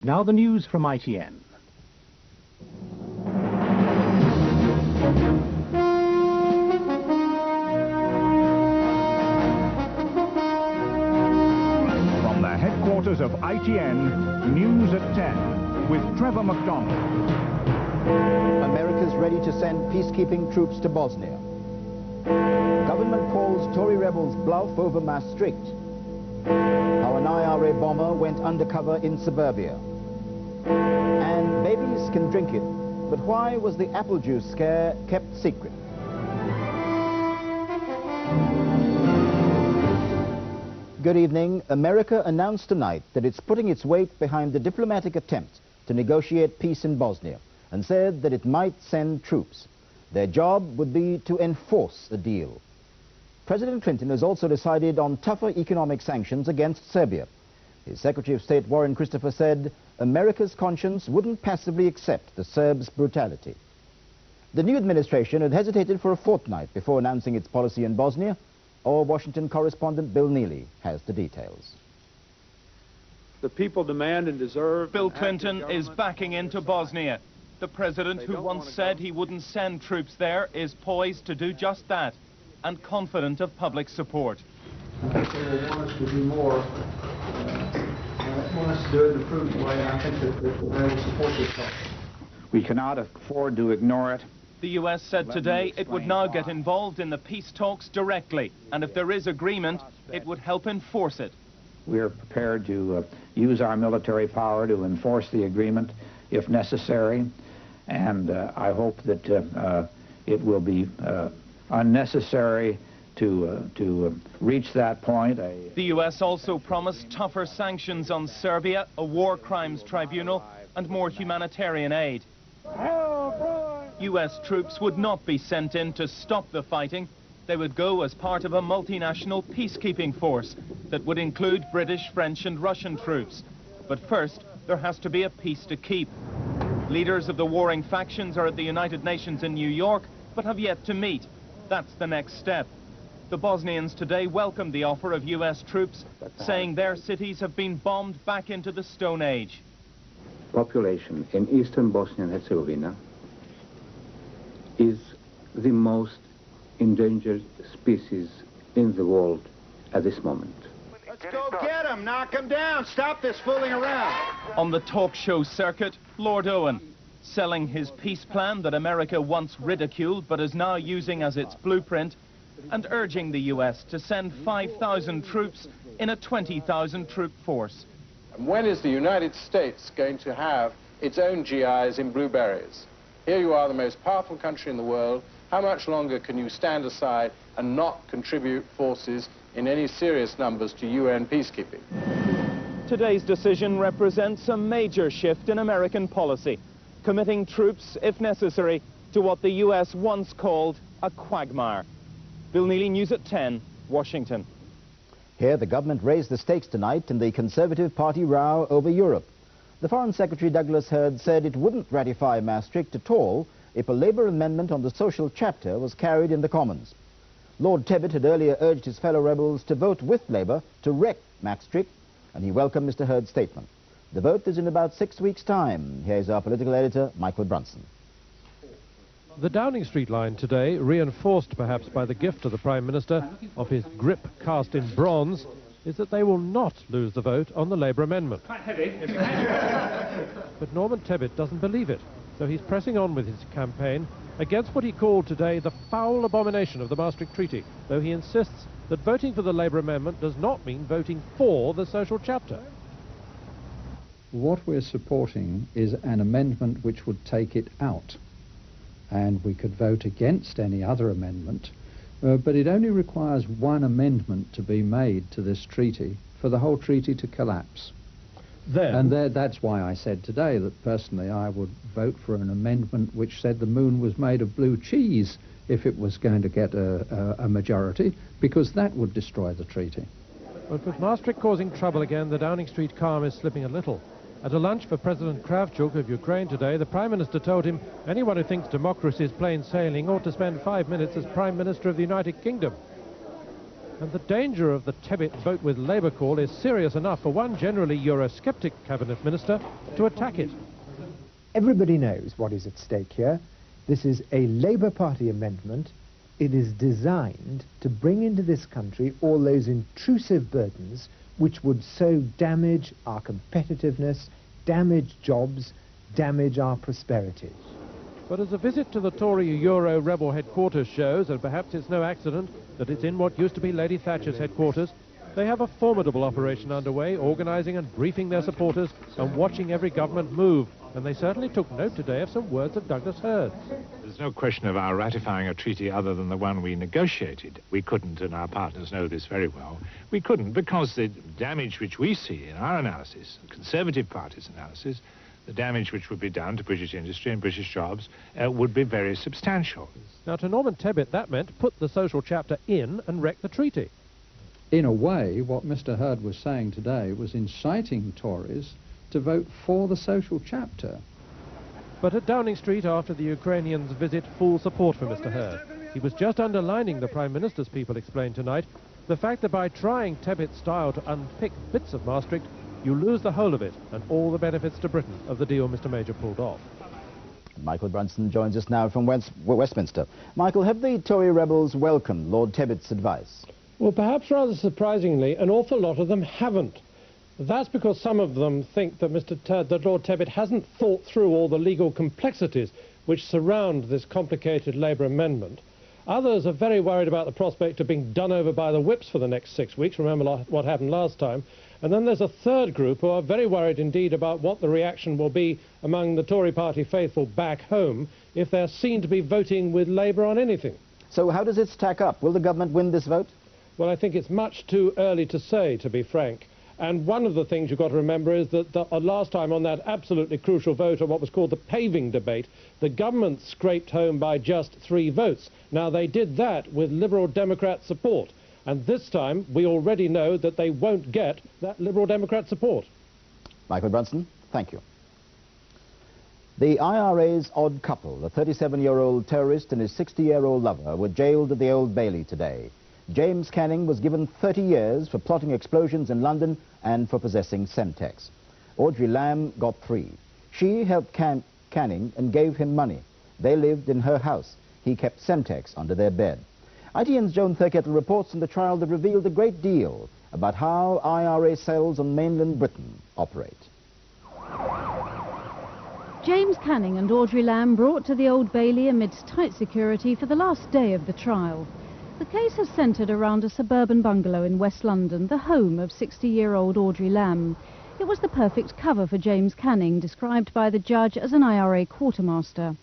Now the news from ITN. From the headquarters of ITN, News at 10 with Trevor McDonald. America's ready to send peacekeeping troops to Bosnia. Government calls Tory rebels bluff over Maastricht. How an IRA bomber went undercover in suburbia. And babies can drink it, but why was the apple juice scare kept secret? Good evening. America announced tonight that it's putting its weight behind the diplomatic attempt to negotiate peace in Bosnia and said that it might send troops. Their job would be to enforce the deal. President Clinton has also decided on tougher economic sanctions against Serbia. His Secretary of State Warren Christopher said America's conscience wouldn't passively accept the Serbs' brutality. The new administration had hesitated for a fortnight before announcing its policy in Bosnia. Our Washington correspondent Bill Neely has the details. The people demand and deserve. Bill Clinton is backing into Bosnia. The president who once said he wouldn't send troops there is poised to do just that and confident of public support. I think they will want us to do more, want us to do it in a prudent way, and I think that they will support this cause. We cannot afford to ignore it. The US said today it would now get involved in the peace talks directly, and if there is agreement, it would help enforce it. We are prepared to use our military power to enforce the agreement if necessary, and I hope that it will be unnecessary to reach that point. The US also promised tougher sanctions on Serbia, a war crimes tribunal, and more humanitarian aid. US troops would not be sent in to stop the fighting. They would go as part of a multinational peacekeeping force that would include British, French and Russian troops. But first, there has to be a peace to keep. Leaders of the warring factions are at the United Nations in New York, but have yet to meet. That's the next step. The Bosnians today welcomed the offer of US troops, saying their cities have been bombed back into the Stone Age. Population in eastern Bosnia and Herzegovina is the most endangered species in the world at this moment. Let's go get him, knock him down, stop this fooling around. On the talk show circuit, Lord Owen, selling his peace plan that America once ridiculed but is now using as its blueprint, and urging the US to send 5,000 troops in a 20,000 troop force. And when is the United States going to have its own GIs in blueberries? Here you are, the most powerful country in the world. How much longer can you stand aside and not contribute forces in any serious numbers to UN peacekeeping? Today's decision represents a major shift in American policy, committing troops, if necessary, to what the US once called a quagmire. Bill Neely, News at 10, Washington. Here, the government raised the stakes tonight in the Conservative Party row over Europe. The Foreign Secretary Douglas Hurd said it wouldn't ratify Maastricht at all if a Labour amendment on the social chapter was carried in the Commons. Lord Tebbit had earlier urged his fellow rebels to vote with Labour to wreck Maastricht, and he welcomed Mr. Hurd's statement. The vote is in about 6 weeks' time. Here's our political editor, Michael Brunson. The Downing Street line today, reinforced perhaps by the gift to the Prime Minister of his grip cast in bronze, is that they will not lose the vote on the Labour amendment. Quite heavy. But Norman Tebbit doesn't believe it, so he's pressing on with his campaign against what he called today the foul abomination of the Maastricht Treaty, though he insists that voting for the Labour amendment does not mean voting for the social chapter. What we're supporting is an amendment which would take it out, and we could vote against any other amendment, but it only requires one amendment to be made to this treaty for the whole treaty to collapse. That's why I said today that personally I would vote for an amendment which said the moon was made of blue cheese if it was going to get a majority, because that would destroy the treaty. But with Maastricht causing trouble again, the Downing Street calm is slipping a little. At a lunch for President Kravchuk of Ukraine today, the Prime Minister told him anyone who thinks democracy is plain sailing ought to spend 5 minutes as Prime Minister of the United Kingdom. And the danger of the Tebbit vote with Labour call is serious enough for one generally Eurosceptic cabinet minister to attack it. Everybody knows what is at stake here. This is a Labour Party amendment. It is designed to bring into this country all those intrusive burdens which would so damage our competitiveness, damage jobs, damage our prosperity. But as a visit to the Tory Euro rebel headquarters shows, and perhaps it's no accident that it's in what used to be Lady Thatcher's headquarters, they have a formidable operation underway, organising and briefing their supporters and watching every government move. And they certainly took note today of some words of Douglas Hurd's. There's no question of our ratifying a treaty other than the one we negotiated. We couldn't, and our partners know this very well, we couldn't because the damage which we see in our analysis, the Conservative Party's analysis, the damage which would be done to British industry and British jobs would be very substantial. Now, to Norman Tebbit, that meant put the social chapter in and wreck the treaty. In a way, what Mr. Hurd was saying today was inciting Tories to vote for the social chapter. But at Downing Street, after the Ukrainians' visit, full support for Mr. Hurd. He was just underlining, the Prime Minister's people explained tonight, the fact that by trying Tebbit's style to unpick bits of Maastricht, you lose the whole of it and all the benefits to Britain of the deal Mr. Major pulled off. Michael Brunson joins us now from Westminster. Michael, have the Tory rebels welcomed Lord Tebbit's advice? Well, perhaps rather surprisingly, an awful lot of them haven't. That's because some of them think that that Lord Tebbit hasn't thought through all the legal complexities which surround this complicated Labour amendment. Others are very worried about the prospect of being done over by the whips for the next 6 weeks. Remember what happened last time. And then there's a third group who are very worried indeed about what the reaction will be among the Tory party faithful back home if they're seen to be voting with Labour on anything. So how does it stack up? Will the government win this vote? Well, I think it's much too early to say, to be frank. And one of the things you've got to remember is that last time on that absolutely crucial vote on what was called the paving debate, the government scraped home by just 3 votes. Now, they did that with Liberal Democrat support. And this time, we already know that they won't get that Liberal Democrat support. Michael Brunson, thank you. The IRA's odd couple, a 37-year-old terrorist and his 60-year-old lover, were jailed at the Old Bailey today. James Canning was given 30 years for plotting explosions in London and for possessing Semtex. Audrey Lamb got 3. She helped Canning and gave him money. They lived in her house. He kept Semtex under their bed. ITN's Joan Thurkettle reports on the trial that revealed a great deal about how IRA cells on mainland Britain operate. James Canning and Audrey Lamb brought to the Old Bailey amidst tight security for the last day of the trial. The case has centred around a suburban bungalow in West London, the home of 60-year-old Audrey Lamb. It was the perfect cover for James Canning, described by the judge as an IRA quartermaster.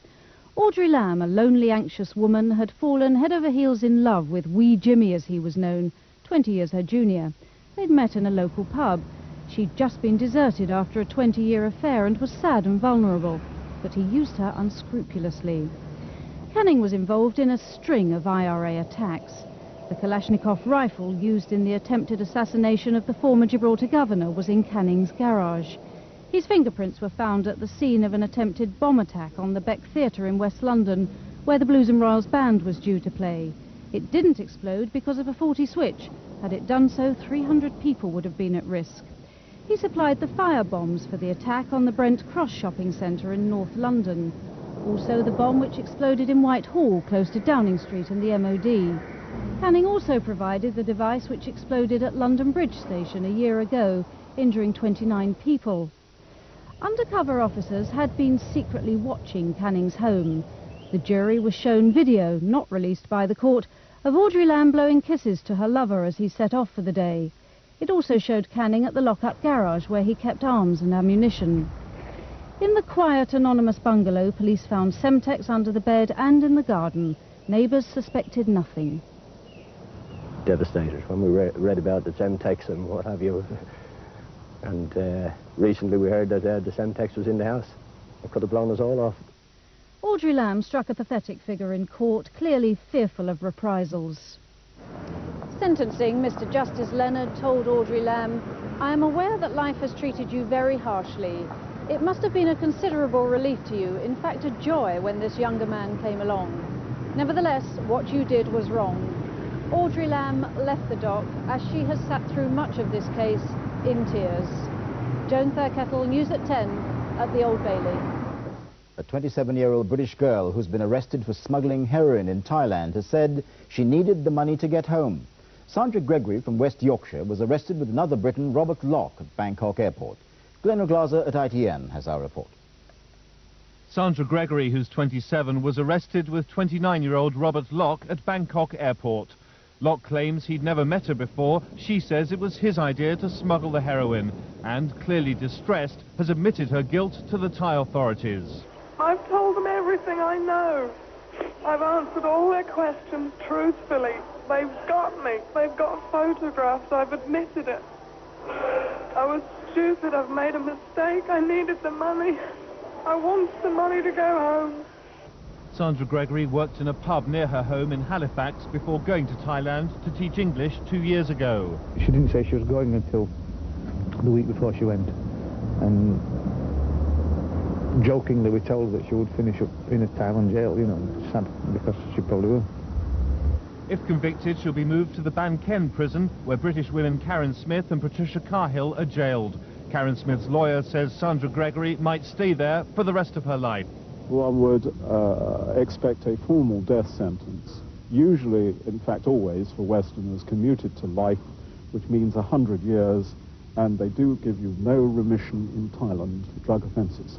Audrey Lamb, a lonely, anxious woman, had fallen head over heels in love with Wee Jimmy, as he was known, 20 years her junior. They'd met in a local pub. She'd just been deserted after a 20-year affair and was sad and vulnerable, but he used her unscrupulously. Canning was involved in a string of IRA attacks. The Kalashnikov rifle used in the attempted assassination of the former Gibraltar governor was in Canning's garage. His fingerprints were found at the scene of an attempted bomb attack on the Beck Theatre in West London, where the Blues and Royals band was due to play. It didn't explode because of a faulty switch. Had it done so, 300 people would have been at risk. He supplied the fire bombs for the attack on the Brent Cross shopping centre in North London. Also the bomb which exploded in Whitehall, close to Downing Street and the MOD. Canning also provided the device which exploded at London Bridge Station a year ago, injuring 29 people. Undercover officers had been secretly watching Canning's home. The jury was shown video, not released by the court, of Audrey Lamb blowing kisses to her lover as he set off for the day. It also showed Canning at the lock-up garage where he kept arms and ammunition. In the quiet, anonymous bungalow, police found Semtex under the bed and in the garden. Neighbours suspected nothing. Devastated when we read about the Semtex and what have you. And recently we heard that the Semtex was in the house. It could have blown us all off. Audrey Lamb struck a pathetic figure in court, clearly fearful of reprisals. Sentencing, Mr. Justice Leonard told Audrey Lamb, "I am aware that life has treated you very harshly. It must have been a considerable relief to you, in fact a joy, when this younger man came along. Nevertheless, what you did was wrong. Audrey Lamb left the dock as she has sat through much of this case in tears. Joan Thurkettle, News at 10 at the Old Bailey. A 27-year-old British girl who's been arrested for smuggling heroin in Thailand has said she needed the money to get home. Sandra Gregory from West Yorkshire was arrested with another Briton, Robert Locke, at Bangkok Airport. Glenn O'Glaser at ITN has our report. Sandra Gregory, who's 27, was arrested with 29-year-old Robert Locke at Bangkok Airport. Locke claims he'd never met her before. She says it was his idea to smuggle the heroin and, clearly distressed, has admitted her guilt to the Thai authorities. I've told them everything I know. I've answered all their questions truthfully. They've got me. They've got photographs. I've admitted it. I was stupid. I've made a mistake. I needed the money. I want the money to go home. Sandra Gregory worked in a pub near her home in Halifax before going to Thailand to teach English 2 years ago. She didn't say she was going until the week before she went. And jokingly we told her that she would finish up in a Thailand jail, you know, sad, because she probably will. If convicted, she'll be moved to the Ban Ken prison, where British women Karen Smith and Patricia Carhill are jailed. Karen Smith's lawyer says Sandra Gregory might stay there for the rest of her life. One would expect a formal death sentence, usually, in fact always, for Westerners commuted to life, which means 100 years, and they do give you no remission in Thailand for drug offences.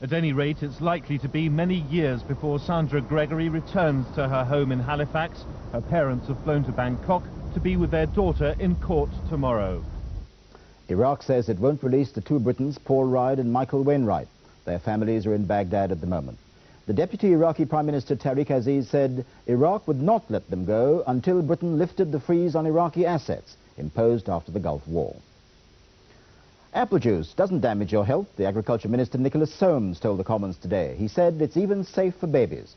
At any rate, it's likely to be many years before Sandra Gregory returns to her home in Halifax. Her parents have flown to Bangkok to be with their daughter in court tomorrow. Iraq says it won't release the two Britons, Paul Ride and Michael Wainwright. Their families are in Baghdad at the moment. The Deputy Iraqi Prime Minister Tariq Aziz said Iraq would not let them go until Britain lifted the freeze on Iraqi assets imposed after the Gulf War. Apple juice doesn't damage your health, the Agriculture Minister Nicholas Soames told the Commons today. He said it's even safe for babies.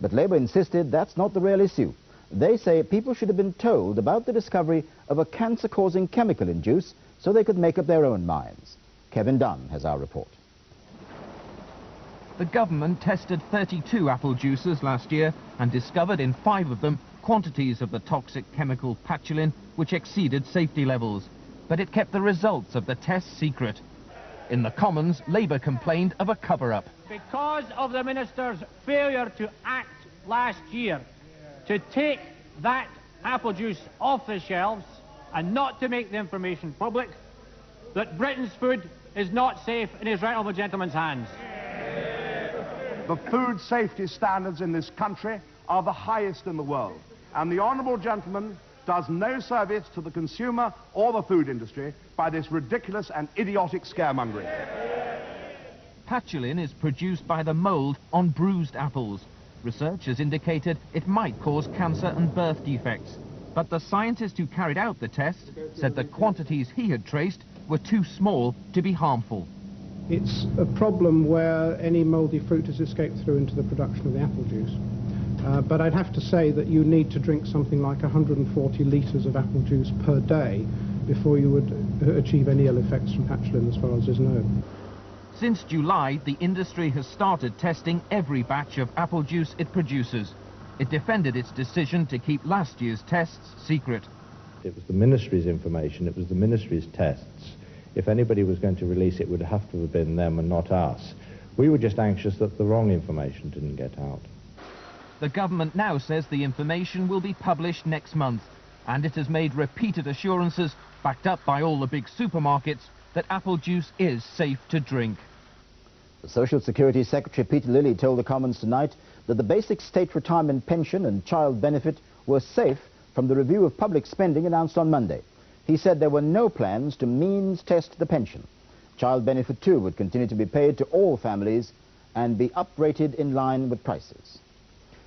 But Labour insisted that's not the real issue. They say people should have been told about the discovery of a cancer-causing chemical in juice so they could make up their own minds. Kevin Dunn has our report. The government tested 32 apple juices last year and discovered in 5 of them quantities of the toxic chemical patchoulin which exceeded safety levels. But it kept the results of the test secret. In the Commons, Labour complained of a cover-up. Because of the Minister's failure to act last year to take that apple juice off the shelves and not to make the information public, that Britain's food is not safe in his right honourable gentleman's hands. The food safety standards in this country are the highest in the world, and the honourable gentleman does no service to the consumer or the food industry by this ridiculous and idiotic scaremongering. Patchoulin is produced by the mould on bruised apples. Research has indicated it might cause cancer and birth defects. But the scientist who carried out the test said the quantities he had traced were too small to be harmful. It's a problem where any mouldy fruit has escaped through into the production of the apple juice. But I'd have to say that you need to drink something like 140 litres of apple juice per day before you would achieve any ill effects from patchoulin as far as is known. Since July, the industry has started testing every batch of apple juice it produces. It defended its decision to keep last year's tests secret. It was the Ministry's information, it was the Ministry's tests. If anybody was going to release it, it would have to have been them and not us. We were just anxious that the wrong information didn't get out. The government now says the information will be published next month, and it has made repeated assurances, backed up by all the big supermarkets, that apple juice is safe to drink. The Social Security Secretary Peter Lilly told the Commons tonight that the basic state retirement pension and child benefit were safe from the review of public spending announced on Monday. He said there were no plans to means test the pension. Child benefit too would continue to be paid to all families and be uprated in line with prices.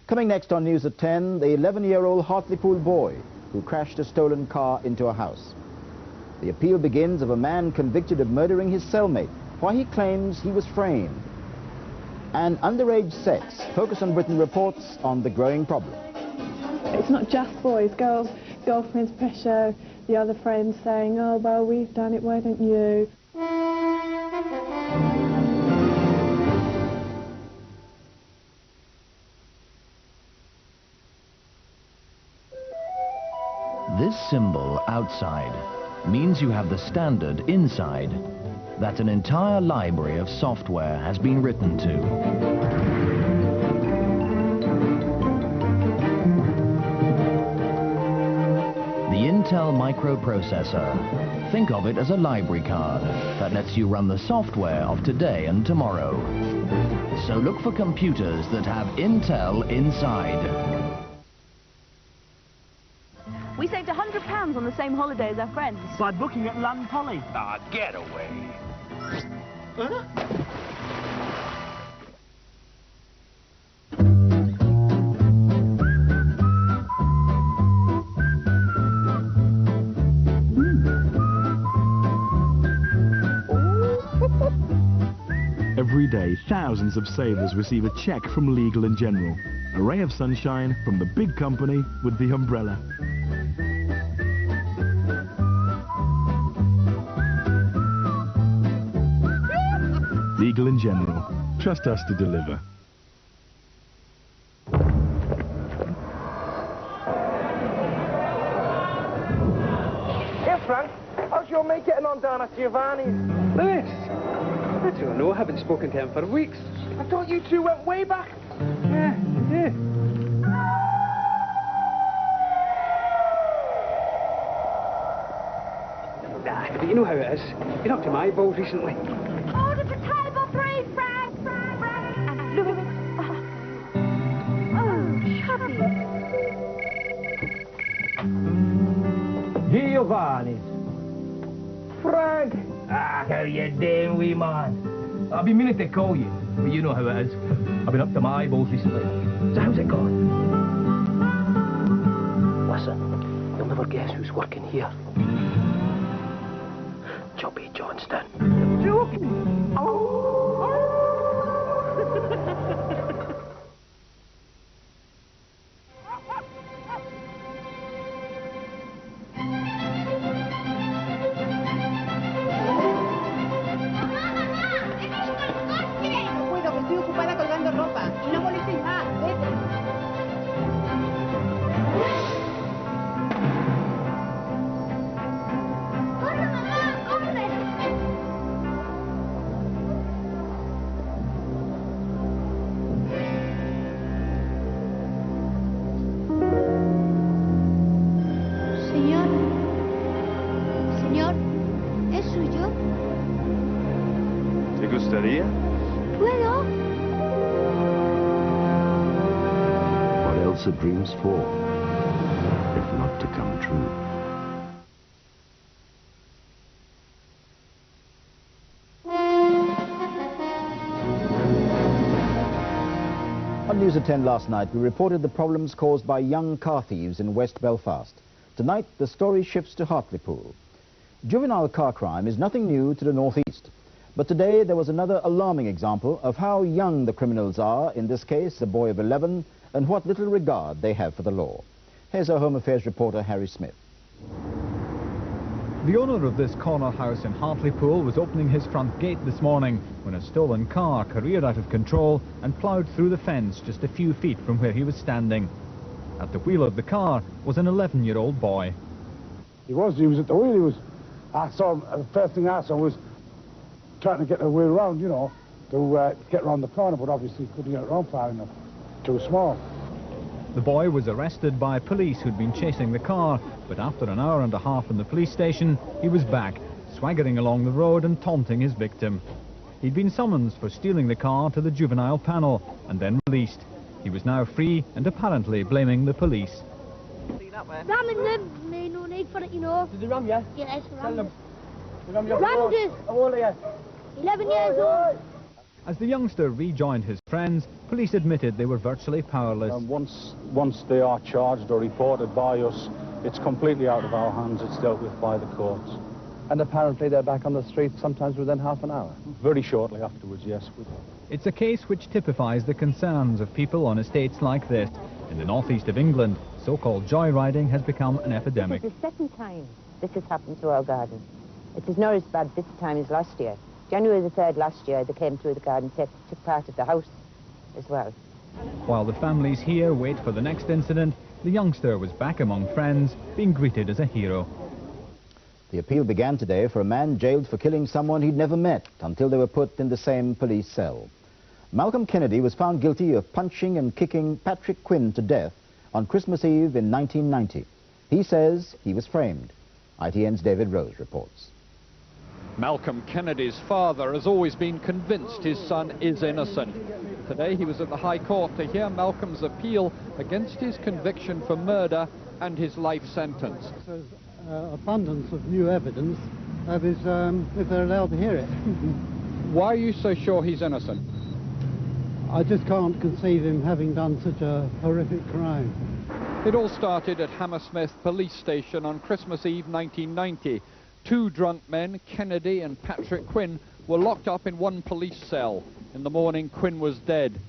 Coming next on News at 10, the 11-year-old Hartlepool boy who crashed a stolen car into a house. The appeal begins of a man convicted of murdering his cellmate, why he claims he was framed. And underage sex. Focus on Britain reports on the growing problem. It's not just boys, girls, girlfriends pressure, the other friends saying, oh, well, we've done it, why don't you? symbol outside means you have the standard inside that an entire library of software has been written to. The Intel microprocessor. Think of it as a library card that lets you run the software of today and tomorrow. So look for computers that have Intel inside. We saved £100 on the same holiday as our friends. By booking at Land Polly. Ah, get away. Huh? Every day, thousands of savers receive a cheque from Legal & General. A ray of sunshine from the big company with the umbrella. Legal & General. Trust us to deliver. Hey Frank, how's your mate getting on down at Giovanni's? Lewis? I don't know, I haven't spoken to him for weeks. I thought you two went way back. Yeah. Nah, but you know how it is. Been up to my balls recently. Order for table 3, Frank! Lewis. Oh, Chubby. Giovanni's. Frank! Ah, how you doing, wee man? I've been meaning to call you, but you know how it is. I've been up to my eyeballs recently. So how's it going? Listen, you'll never guess who's working here. Chubby Johnston. You're joking? Oh! What else are dreams for, if not to come true? On News at 10 last night, we reported the problems caused by young car thieves in West Belfast. Tonight, the story shifts to Hartlepool. Juvenile car crime is nothing new to the northeast. But today there was another alarming example of how young the criminals are, in this case a boy of 11, and what little regard they have for the law. Here's our Home Affairs reporter Harry Smith. The owner of this corner house in Hartlepool was opening his front gate this morning when a stolen car careered out of control and ploughed through the fence just a few feet from where he was standing. At the wheel of the car was an 11-year-old boy. He was at the wheel. I saw him, the first thing I saw was trying to get the wheel round, you know, to get around the corner, but obviously couldn't get it around far enough. Too small. The boy was arrested by police who'd been chasing the car, but after an hour and a half in the police station, he was back, swaggering along the road and taunting his victim. He'd been summoned for stealing the car to the juvenile panel and then released. He was now free and apparently blaming the police. Ramming them, no need for it, you know. Did they ram you? Yes, Tell them. Rammed us. How old are you? 11 years old. As the youngster rejoined his friends, police admitted they were virtually powerless. Once they are charged or reported by us, it's completely out of our hands. It's dealt with by the courts. And apparently they're back on the street sometimes within half an hour? Very shortly afterwards, yes. It's a case which typifies the concerns of people on estates like this. In the northeast of England, so-called joyriding has become an epidemic. This is the second time this has happened to our garden. It is not as bad this time as last year. January the 3rd last year, they came through the garden, took part of the house as well. While the families here wait for the next incident, the youngster was back among friends, being greeted as a hero. The appeal began today for a man jailed for killing someone he'd never met until they were put in the same police cell. Malcolm Kennedy was found guilty of punching and kicking Patrick Quinn to death on Christmas Eve in 1990. He says he was framed. ITN's David Rose reports. Malcolm Kennedy's father has always been convinced his son is innocent. Today he was at the High Court to hear Malcolm's appeal against his conviction for murder and his life sentence. There's abundance of new evidence if they're allowed to hear it. Why are you so sure he's innocent? I just can't conceive him having done such a horrific crime. It all started at Hammersmith Police Station on Christmas Eve 1990. Two drunk men, Kennedy and Patrick Quinn, were locked up in one police cell. In the morning, Quinn was dead.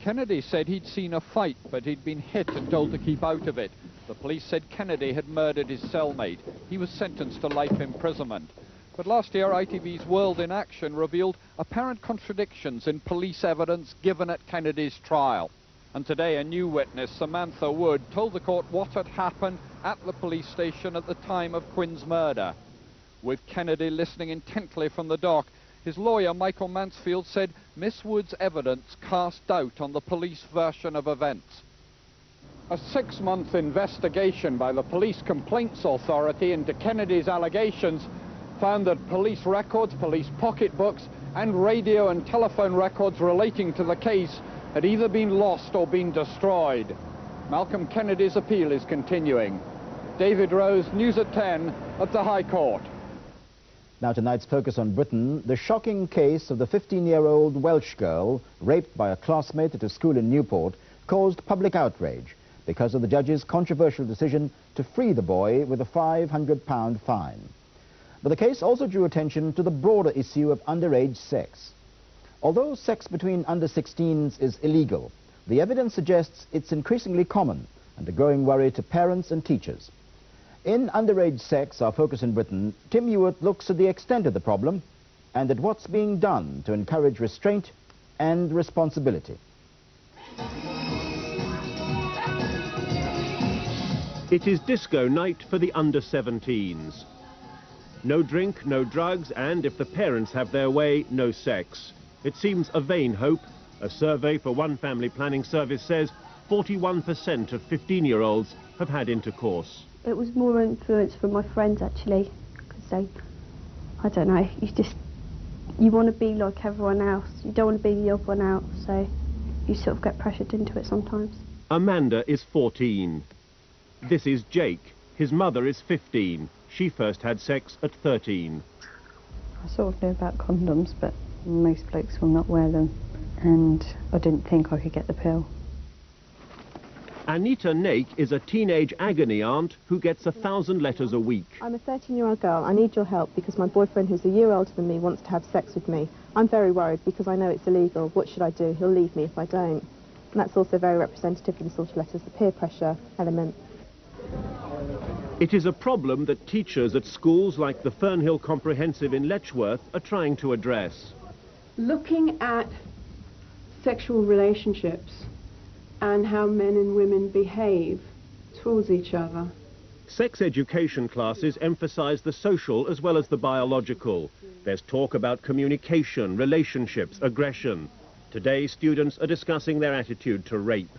Kennedy said he'd seen a fight, but he'd been hit and told to keep out of it. The police said Kennedy had murdered his cellmate. He was sentenced to life imprisonment. But last year, ITV's World in Action revealed apparent contradictions in police evidence given at Kennedy's trial. And today, a new witness, Samantha Wood, told the court what had happened at the police station at the time of Quinn's murder. With Kennedy listening intently from the dock, his lawyer, Michael Mansfield, said Miss Wood's evidence cast doubt on the police version of events. A 6-month investigation by the Police Complaints Authority into Kennedy's allegations found that police records, police pocketbooks, and radio and telephone records relating to the case had either been lost or been destroyed. Malcolm Kennedy's appeal is continuing. David Rose, News at 10 at the High Court. Now tonight's focus on Britain, the shocking case of the 15-year-old Welsh girl raped by a classmate at a school in Newport caused public outrage because of the judge's controversial decision to free the boy with a £500 fine. But the case also drew attention to the broader issue of underage sex. Although sex between under-16s is illegal, the evidence suggests it's increasingly common and a growing worry to parents and teachers. In Underage Sex, our focus in Britain, Tim Ewart looks at the extent of the problem and at what's being done to encourage restraint and responsibility. It is disco night for the under-17s. No drink, no drugs, and if the parents have their way, no sex. It seems a vain hope. A survey for one family planning service says 41% of 15-year-olds have had intercourse. It was more influence from my friends, actually, because I don't know, you want to be like everyone else. You don't want to be the odd one out, so you sort of get pressured into it sometimes. Amanda is 14. This is Jake. His mother is 15. She first had sex at 13. I sort of knew about condoms, but most blokes will not wear them, and I didn't think I could get the pill. Anita Nake is a teenage agony aunt who gets 1,000 letters a week. I'm a 13-year-old girl. I need your help because my boyfriend, who's a year older than me, wants to have sex with me. I'm very worried because I know it's illegal. What should I do? He'll leave me if I don't. And that's also very representative of the sort of letters, the peer pressure element. It is a problem that teachers at schools like the Fernhill Comprehensive in Letchworth are trying to address. Looking at sexual relationships and how men and women behave towards each other. Sex education classes emphasize the social as well as the biological. There's talk about communication, relationships, aggression. Today, students are discussing their attitude to rape.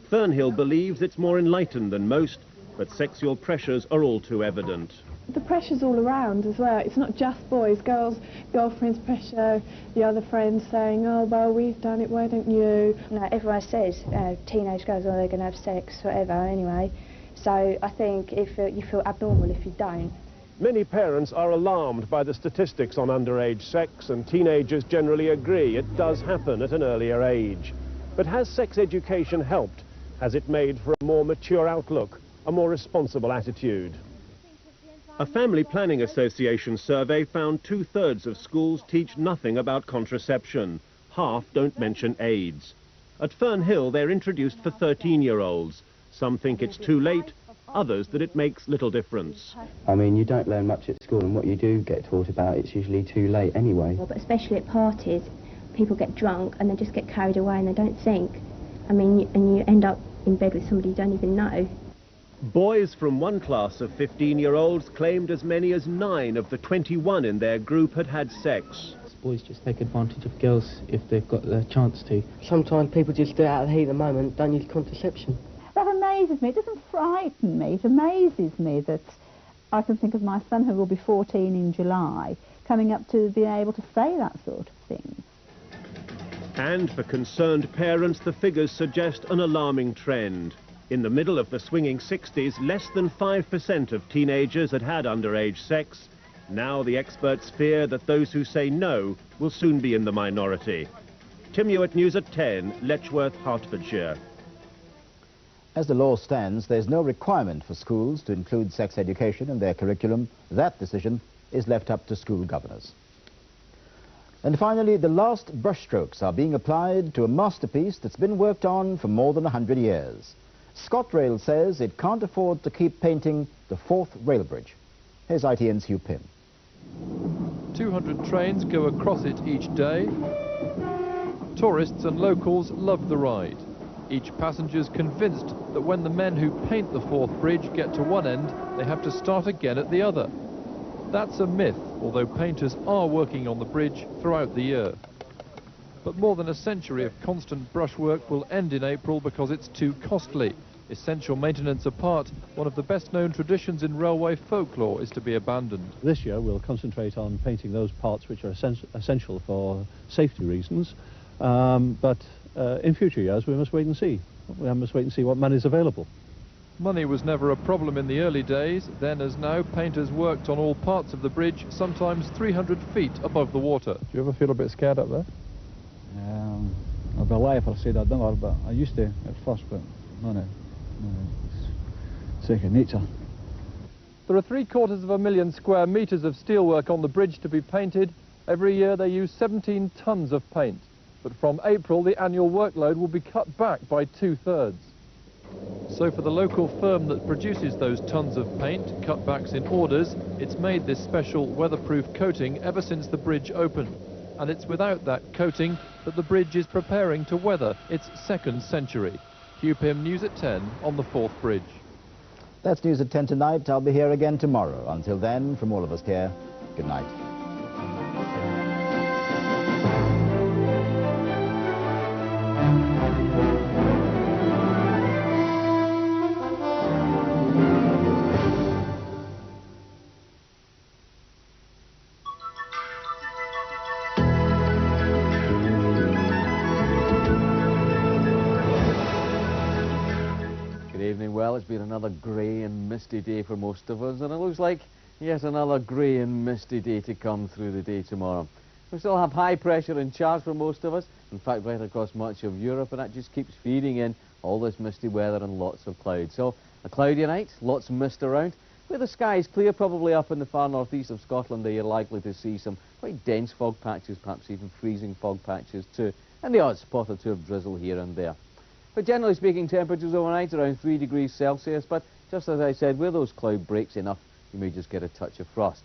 Fernhill believes it's more enlightened than most, but sexual pressures are all too evident. The pressure's all around as well. It's not just boys, girls, girlfriends pressure, the other friends saying, oh, well, we've done it, why don't you? No, everyone says teenage girls, oh, they're going to have sex, whatever, anyway. So I think if you feel abnormal if you don't. Many parents are alarmed by the statistics on underage sex, and teenagers generally agree it does happen at an earlier age. But has sex education helped? Has it made for a more mature outlook, a more responsible attitude? A Family Planning Association survey found 2/3 of schools teach nothing about contraception. Half don't mention AIDS. At Fernhill, they're introduced for 13-year-olds. Some think it's too late, others that it makes little difference. I mean, you don't learn much at school, and what you do get taught about, it's usually too late anyway. But especially at parties, people get drunk and they just get carried away and they don't think. I mean, and you end up in bed with somebody you don't even know. Boys from one class of 15-year-olds claimed as many as 9 of the 21 in their group had had sex. Boys just take advantage of girls if they've got the chance to. Sometimes people just do it out of the heat of the moment, don't use contraception. That amazes me. It doesn't frighten me. It amazes me that I can think of my son, who will be 14 in July, coming up to be able to say that sort of thing. And for concerned parents, the figures suggest an alarming trend. In the middle of the swinging 60s, less than 5% of teenagers had had underage sex. Now the experts fear that those who say no will soon be in the minority. Tim Hewitt, News at 10, Letchworth, Hertfordshire. As the law stands, there's no requirement for schools to include sex education in their curriculum. That decision is left up to school governors. And finally, the last brushstrokes are being applied to a masterpiece that's been worked on for more than 100 years. ScotRail says it can't afford to keep painting the Forth Rail Bridge. Here's ITN's Hugh Pym. 200 trains go across it each day. Tourists and locals love the ride. Each passenger's convinced that when the men who paint the Forth Bridge get to one end, they have to start again at the other. That's a myth, although painters are working on the bridge throughout the year. But more than a century of constant brushwork will end in April because it's too costly. Essential maintenance apart, one of the best-known traditions in railway folklore is to be abandoned. This year we'll concentrate on painting those parts which are essential for safety reasons, but in future years we must wait and see. We must wait and see what money is available. Money was never a problem in the early days. Then as now, painters worked on all parts of the bridge, sometimes 300 feet above the water. Do you ever feel a bit scared up there? I'd be lying if I said I'd never, but I used to at first, but no, it's second nature. There are 750,000 square metres of steelwork on the bridge to be painted. Every year they use 17 tonnes of paint. But from April, the annual workload will be cut back by 2/3. So for the local firm that produces those tons of paint, cutbacks in orders, it's made this special weatherproof coating ever since the bridge opened. And it's without that coating that the bridge is preparing to weather its second century. Hugh Pym, News at 10 on the Forth Bridge. That's News at 10 tonight. I'll be here again tomorrow. Until then, from all of us here, good night. Well, it's been another grey and misty day for most of us, and it looks like yet another grey and misty day to come through the day tomorrow. We still have high pressure in charge for most of us, in fact right across much of Europe, and that just keeps feeding in all this misty weather and lots of clouds. So a cloudy night, lots of mist around. Where the sky is clear, probably up in the far northeast of Scotland, there you're likely to see some quite dense fog patches, perhaps even freezing fog patches too, and the odd spot or two of drizzle here and there. But generally speaking, temperatures overnight around 3 degrees Celsius, but just as I said, where those cloud breaks enough, you may just get a touch of frost.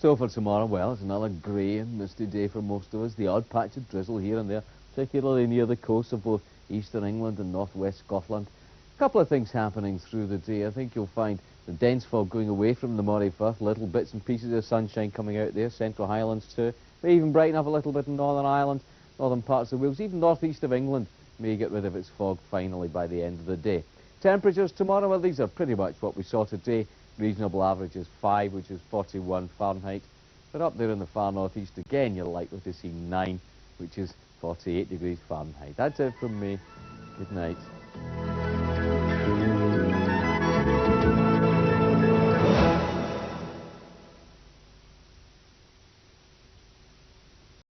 So for tomorrow, well, it's another grey and misty day for most of us, the odd patch of drizzle here and there, particularly near the coast of both eastern England and northwest Scotland. A couple of things happening through the day. I think you'll find the dense fog going away from the Moray Firth, little bits and pieces of sunshine coming out there, Central Highlands too, may even brighten up a little bit in Northern Ireland, northern parts of Wales, even northeast of England may get rid of its fog finally by the end of the day. Temperatures tomorrow, well, these are pretty much what we saw today. Reasonable average is 5, which is 41 Fahrenheit. But up there in the far northeast again, you're likely to see 9, which is 48 degrees Fahrenheit. That's it from me. Good night.